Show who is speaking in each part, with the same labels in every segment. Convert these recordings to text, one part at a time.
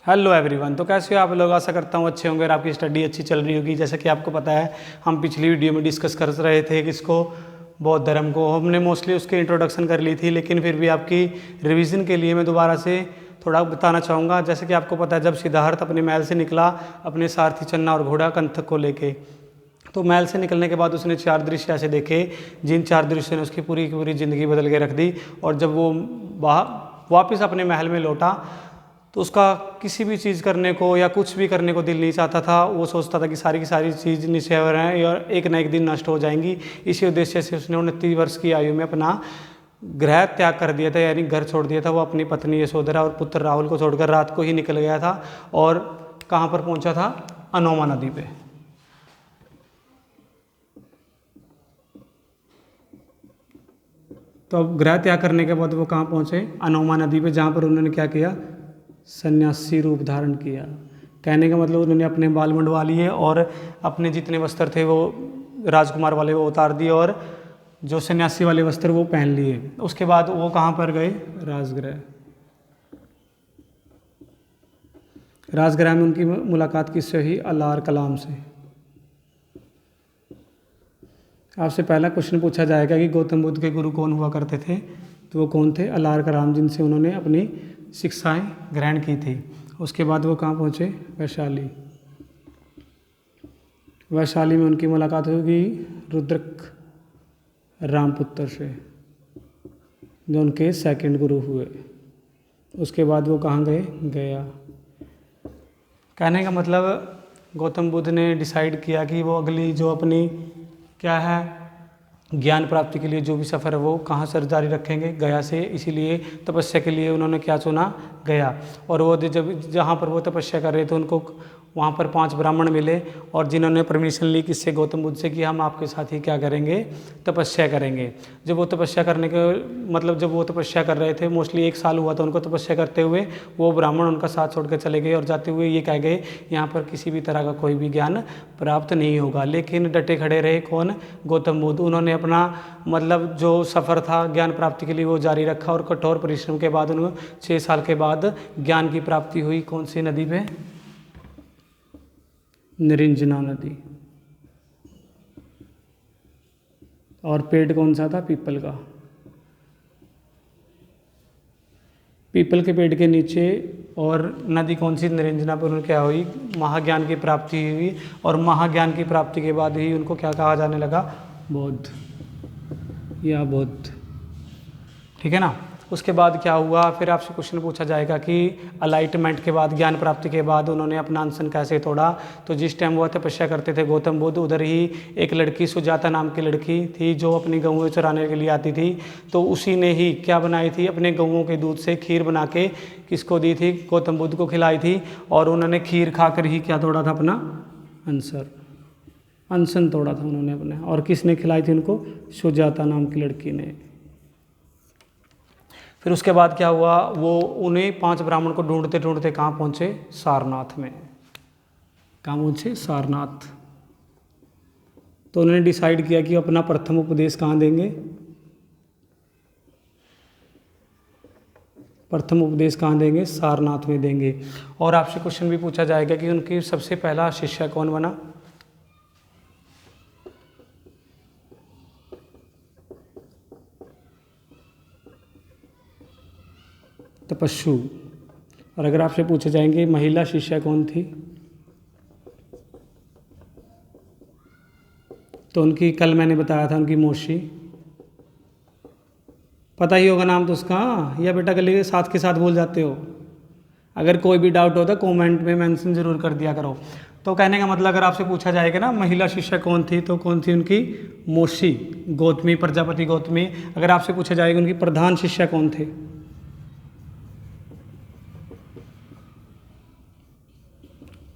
Speaker 1: Hello everyone. तो कैसे हो आप लोग? आशा करता हूँ अच्छे होंगे और आपकी स्टडी अच्छी चल रही होगी। जैसा कि आपको पता है, हम पिछली वीडियो में डिस्कस कर रहे थे किसको, बौद्ध धर्म को। हमने मोस्टली उसकी इंट्रोडक्शन कर ली थी, लेकिन फिर भी आपकी रिवीजन के लिए मैं दोबारा से थोड़ा बताना चाहूँगा। जैसे कि आपको पता है, जब सिद्धार्थ अपने महल से निकला अपने सारथी चन्ना और घोड़ा कंथक को लेके, तो महल से निकलने के बाद उसने 4 दृश्य ऐसे देखे जिन 4 दृश्यों ने उसकी पूरी की पूरी ज़िंदगी बदल के रख दी। और जब वो वापस अपने महल में लौटा तो उसका किसी भी चीज़ करने को या कुछ भी करने को दिल नहीं चाहता था। वो सोचता था कि सारी की सारी चीज़ निश्चय हैं और एक ना एक दिन नष्ट हो जाएंगी। इसी उद्देश्य से उसने 29 वर्ष की आयु में अपना गृह त्याग कर दिया था, यानी घर छोड़ दिया था। वो अपनी पत्नी यशोधरा और पुत्र राहुल को छोड़कर रात को ही निकल गया था और कहाँ पर पहुँचा था? अनोमा नदी पे। तो अब गृह त्याग करने के बाद वो कहाँ पहुँचे? अनोमा नदी पे, जहाँ पर उन्होंने क्या किया? सन्यासी रूप धारण किया। कहने का मतलब उन्होंने अपने बाल मंडवा लिए और अपने जितने वस्त्र थे वो राजकुमार वाले वो उतार दिए और जो सन्यासी वाले वस्त्र वो पहन लिए। उसके बाद वो कहाँ पर गए? राजगृह। राजगृह में उनकी मुलाकात किससे हुई? अलार कलाम से। आपसे पहला क्वेश्चन पूछा जाएगा कि गौतम बुद्ध के गुरु कौन हुआ करते थे, तो वो कौन थे? अलार कलाम, जिनसे उन्होंने अपनी शिक्षाएं ग्रहण की थी। उसके बाद वो कहाँ पहुँचे? वैशाली। वैशाली में उनकी मुलाकात होगी रुद्रक रामपुत्र से, जो उनके सेकंड गुरु हुए। उसके बाद वो कहाँ गए? गया। कहने का मतलब गौतम बुद्ध ने डिसाइड किया कि वो अगली जो अपनी क्या है ज्ञान प्राप्ति के लिए जो भी सफ़र है वो कहाँ से जारी रखेंगे? गया से। इसीलिए तपस्या के लिए उन्होंने क्या चुना? गया। और वो जब जहाँ पर वो तपस्या कर रहे थे उनको वहाँ पर 5 ब्राह्मण मिले और जिन्होंने परमिशन ली किससे? गौतम बुद्ध से, कि हम आपके साथ ही क्या करेंगे? तपस्या करेंगे। जब वो तपस्या करने के मतलब जब वो तपस्या कर रहे थे, मोस्टली 1 साल हुआ था उनको तपस्या करते हुए, वो ब्राह्मण उनका साथ छोड़ कर चले गए और जाते हुए ये कह गए यहाँ पर किसी भी तरह का कोई भी ज्ञान प्राप्त नहीं होगा। लेकिन डटे खड़े रहे कौन? गौतम बुद्ध। उन्होंने अपना मतलब जो सफ़र था ज्ञान प्राप्ति के लिए वो जारी रखा और कठोर परिश्रम के बाद उनको 6 साल के बाद ज्ञान की प्राप्ति हुई। कौन सी नदी पे? निरंजना नदी। और पेड़ कौन सा था? पीपल का। पीपल के पेड़ के नीचे। और नदी कौन सी? निरंजना पर उन्हें क्या हुई? महाज्ञान की प्राप्ति हुई। और महाज्ञान की प्राप्ति के बाद ही उनको क्या कहा जाने लगा? बौद्ध या बुद्ध। ठीक है ना। उसके बाद क्या हुआ? फिर आपसे क्वेश्चन पूछा जाएगा कि अलाइटमेंट के बाद, ज्ञान प्राप्ति के बाद उन्होंने अपना अनशन कैसे तोड़ा? तो जिस टाइम वो तपस्या करते थे गौतम बुद्ध, उधर ही एक लड़की सुजाता नाम की लड़की थी जो अपनी गऊँ चराने के लिए आती थी। तो उसी ने ही क्या बनाई थी? अपने गऊँ के दूध से खीर बना के किसको दी थी? गौतम बुद्ध को खिलाई थी। और उन्होंने खीर खाकर ही क्या तोड़ा था? अपना अनशन तोड़ा था उन्होंने अपने। और किसने खिलाई थी उनको? सुजाता नाम की लड़की ने। फिर उसके बाद क्या हुआ? वो उन्हें 5 ब्राह्मण को ढूंढते ढूंढते कहाँ पहुँचे? सारनाथ में। कहाँ पहुँचे? सारनाथ। तो उन्होंने डिसाइड किया कि अपना प्रथम उपदेश कहाँ देंगे? प्रथम उपदेश कहाँ देंगे? सारनाथ में देंगे। और आपसे क्वेश्चन भी पूछा जाएगा कि उनकी सबसे पहला शिष्य कौन बना? तपस्सु। और अगर आपसे पूछे जाएंगे महिला शिष्या कौन थी, तो उनकी कल मैंने बताया था, उनकी मौसी। पता ही होगा नाम तो उसका, या बेटा गले के साथ भूल जाते हो? अगर कोई भी डाउट होता कमेंट में मेंशन जरूर कर दिया करो। तो कहने का मतलब अगर आपसे पूछा जाएगा ना महिला शिष्या कौन थी, तो कौन थी? उनकी मौसी गौतमी, प्रजापति गौतमी। अगर आपसे पूछा जाएगा उनकी प्रधान शिष्या कौन थे,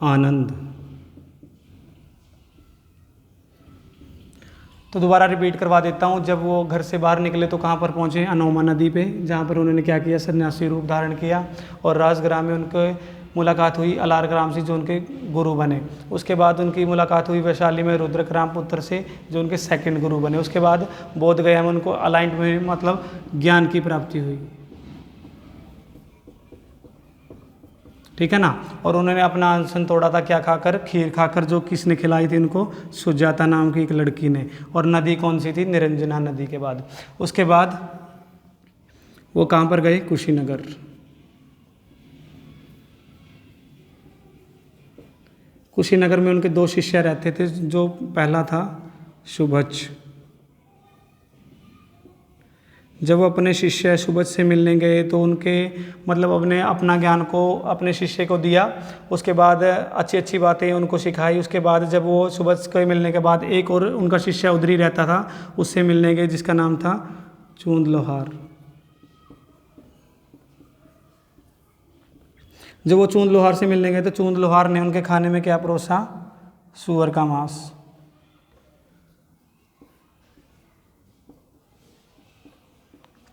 Speaker 1: आनंद। तो दोबारा रिपीट करवा देता हूँ। जब वो घर से बाहर निकले तो कहाँ पर पहुँचे? अनोमा नदी पे, जहाँ पर उन्होंने क्या किया? सन्यासी रूप धारण किया। और राजगृह में उनके मुलाकात हुई अलारग्राम से, जो उनके गुरु बने। उसके बाद उनकी मुलाकात हुई वैशाली में रुद्रक रामपुत्र से, जो उनके सेकंड गुरु बने। उसके बाद बोध गया में उनको अलाइंट में मतलब ज्ञान की प्राप्ति हुई। ठीक है ना। और उन्होंने अपना अनशन तोड़ा था क्या खाकर, खीर खाकर, जो किसने खिलाई थी उनको, सुजाता नाम की एक लड़की ने। और नदी कौन सी थी, निरंजना नदी के बाद। उसके बाद वो कहाँ पर गए, कुशीनगर। कुशीनगर में उनके 2 शिष्य रहते थे, जो पहला था सुभज्ज। जब वो अपने शिष्य सुभज्ज से मिलने गए तो उनके मतलब अपना ज्ञान को अपने शिष्य को दिया। उसके बाद अच्छी अच्छी बातें उनको सिखाई। उसके बाद जब वो सुभज्ज को मिलने के बाद एक और उनका शिष्य उधर ही रहता था, उससे मिलने गए, जिसका नाम था चूंद लोहार। जब वो चूंद लोहार से मिलने गए तो चूंद लोहार ने उनके खाने में क्या परोसा, सूअर का मांस।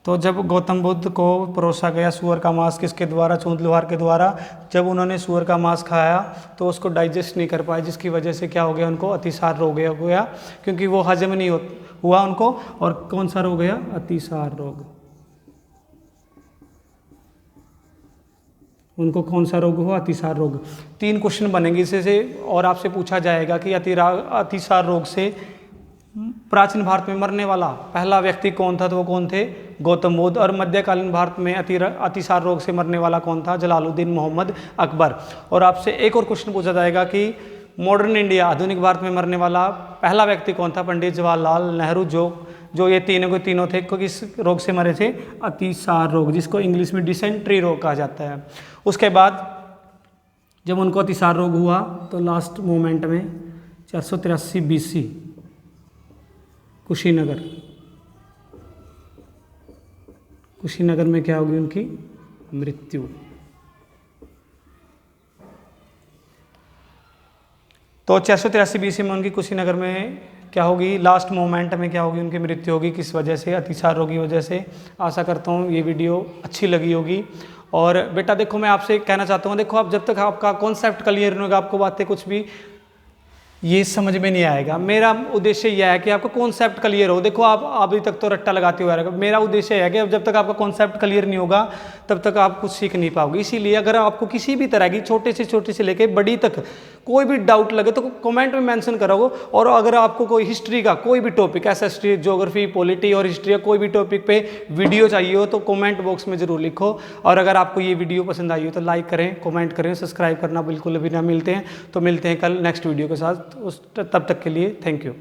Speaker 1: तो जब गौतम बुद्ध को परोसा गया सूअर का मांस, किसके द्वारा, चूंद लोहार के द्वारा, जब उन्होंने सूअर का मांस खाया तो उसको डाइजेस्ट नहीं कर पाए, जिसकी वजह से क्या हो गया, उनको अतिसार रोग हो गया, क्योंकि वो हजम नहीं हुआ उनको। और कौन सा रोग गया, अतिसार रोग। उनको कौन सा रोग हुआ, अतिसार रोग। 3 क्वेश्चन बनेंगे इससे, और आपसे पूछा जाएगा कि अतिसार रोग से प्राचीन भारत में मरने वाला पहला व्यक्ति कौन था, तो वो कौन थे, गौतम बुद्ध। और मध्यकालीन भारत में अतिसार रोग से मरने वाला कौन था, जलालुद्दीन मोहम्मद अकबर। और आपसे एक और क्वेश्चन पूछा जाएगा कि मॉडर्न इंडिया, आधुनिक भारत में मरने वाला पहला व्यक्ति कौन था, पंडित जवाहरलाल नेहरू, जो ये तीनों थे, किस रोग से मरे थे, अतिसार रोग, जिसको इंग्लिश में डिसेंट्री रोग कहा जाता है। उसके बाद जब उनको अतिसार रोग हुआ तो लास्ट मोमेंट में 483 BC कुशीनगर में क्या होगी, उनकी मृत्यु। तो 483 BC में उनकी कुशीनगर में क्या होगी, लास्ट मोमेंट में क्या होगी, उनकी मृत्यु होगी। किस वजह से, अतिसार रोग की वजह से। आशा करता हूँ ये वीडियो अच्छी लगी होगी। और बेटा देखो, मैं आपसे कहना चाहता हूँ, देखो आप जब तक आपका कॉन्सेप्ट क्लियर नहीं होगा, आपको बातें कुछ भी ये समझ में नहीं आएगा। मेरा उद्देश्य यह है कि आपका कॉन्सेप्ट क्लियर हो। देखो आप अभी तक तो रट्टा लगाते हुए आ रहे हो, मेरा उद्देश्य है कि जब तक आपका कॉन्सेप्ट क्लियर नहीं होगा तब तक आप कुछ सीख नहीं पाओगे। इसीलिए अगर आपको किसी भी तरह की छोटे से लेकर बड़ी तक कोई भी डाउट लगे तो कमेंट में मेंशन करो। और अगर आपको कोई हिस्ट्री का कोई भी टॉपिक, ऐसा हिस्ट्री, ज्योग्राफी, पॉलिटी और हिस्ट्री या कोई भी टॉपिक पे वीडियो चाहिए हो तो कमेंट बॉक्स में ज़रूर लिखो। और अगर आपको ये वीडियो पसंद आई हो तो लाइक करें, कमेंट करें, सब्सक्राइब करना बिल्कुल भी ना। मिलते हैं कल नेक्स्ट वीडियो के साथ। तब तक के लिए थैंक यू।